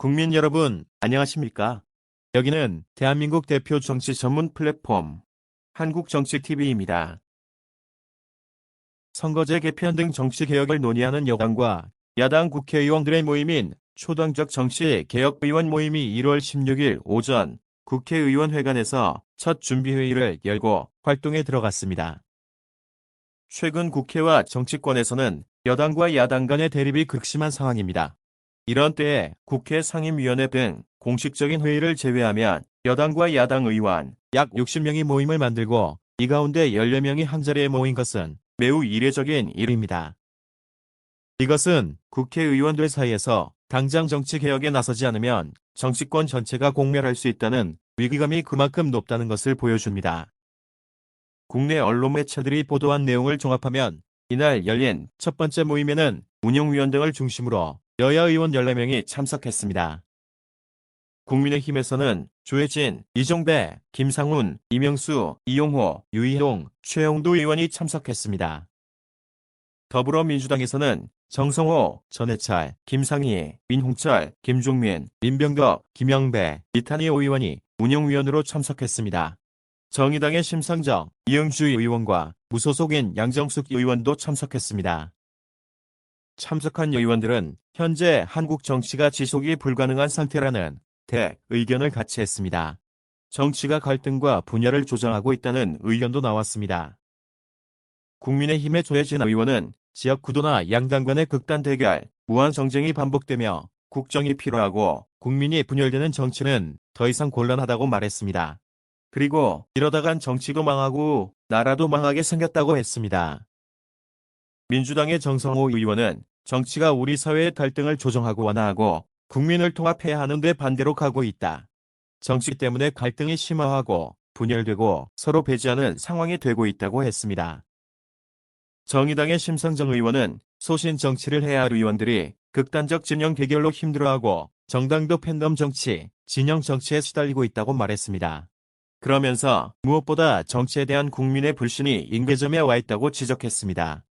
국민 여러분, 안녕하십니까? 여기는 대한민국 대표 정치 전문 플랫폼 한국정치TV입니다. 선거제 개편 등 정치 개혁을 논의하는 여당과 야당 국회의원들의 모임인 초당적 정치 개혁 의원 모임이 1월 16일 오전 국회의원회관에서 첫 준비회의를 열고 활동에 들어갔습니다. 최근 국회와 정치권에서는 여당과 야당 간의 대립이 극심한 상황입니다. 이런 때에 국회 상임위원회 등 공식적인 회의를 제외하면 여당과 야당 의원 약 60명이 모임을 만들고 이 가운데 14명이 한자리에 모인 것은 매우 이례적인 일입니다. 이것은 국회의원들 사이에서 당장 정치개혁에 나서지 않으면 정치권 전체가 공멸할 수 있다는 위기감이 그만큼 높다는 것을 보여줍니다. 국내 언론 매체들이 보도한 내용을 종합하면 이날 열린 첫 번째 모임에는 운영위원 등을 중심으로 여야 의원 14명이 참석했습니다. 국민의힘에서는 조혜진, 이종배, 김상훈, 이명수, 이용호, 유희동, 최영도 의원이 참석했습니다. 더불어민주당에서는 정성호, 전해철, 김상희, 민홍철, 김종민, 민병덕, 김영배, 이탄희 의원이 운영위원으로 참석했습니다. 정의당의 심상정, 이응주 의원과 무소속인 양정숙 의원도 참석했습니다. 참석한 의원들은 현재 한국 정치가 지속이 불가능한 상태라는 의견을 같이 했습니다. 정치가 갈등과 분열을 조장하고 있다는 의견도 나왔습니다. 국민의힘의 조혜진 의원은 지역 구도나 양당 간의 극단 대결, 무한 정쟁이 반복되며 국정이 필요하고 국민이 분열되는 정치는 더 이상 곤란하다고 말했습니다. 그리고 이러다간 정치도 망하고 나라도 망하게 생겼다고 했습니다. 민주당의 정성호 의원은 정치가 우리 사회의 갈등을 조정하고 완화하고 국민을 통합해야 하는데 반대로 가고 있다. 정치 때문에 갈등이 심화하고 분열되고 서로 배제하는 상황이 되고 있다고 했습니다. 정의당의 심상정 의원은 소신 정치를 해야 할 의원들이 극단적 진영 대결로 힘들어하고 정당도 팬덤 정치, 진영 정치에 시달리고 있다고 말했습니다. 그러면서 무엇보다 정치에 대한 국민의 불신이 임계점에 와 있다고 지적했습니다.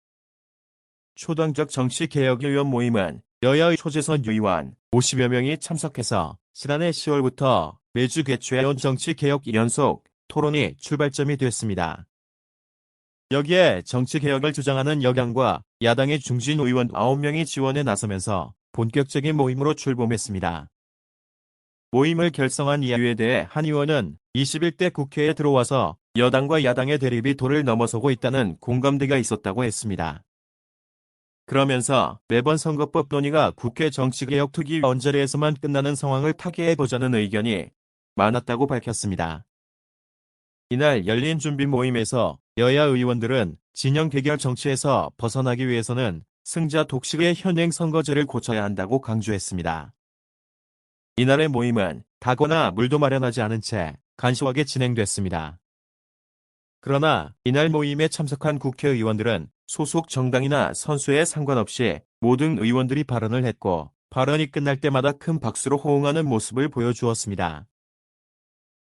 초당적 정치개혁의원 모임은 여야의 초재선 의원 50여 명이 참석해서 지난해 10월부터 매주 개최해온 정치개혁 연속 토론이 출발점이 됐습니다. 여기에 정치개혁을 주장하는 여당과 야당의 중진 의원 9명이 지원에 나서면서 본격적인 모임으로 출범했습니다. 모임을 결성한 이유에 대해 한 의원은 21대 국회에 들어와서 여당과 야당의 대립이 도를 넘어서고 있다는 공감대가 있었다고 했습니다. 그러면서 매번 선거법 논의가 국회 정치개혁특위 원자리에서만 끝나는 상황을 타개해보자는 의견이 많았다고 밝혔습니다. 이날 열린 준비 모임에서 여야 의원들은 진영 대결 정치에서 벗어나기 위해서는 승자 독식의 현행 선거제를 고쳐야 한다고 강조했습니다. 이날의 모임은 다거나 물도 마련하지 않은 채 간소하게 진행됐습니다. 그러나 이날 모임에 참석한 국회의원들은 소속 정당이나 선수에 상관없이 모든 의원들이 발언을 했고 발언이 끝날 때마다 큰 박수로 호응하는 모습을 보여주었습니다.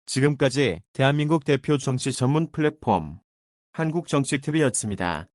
지금까지 대한민국 대표 정치 전문 플랫폼 한국정치TV였습니다.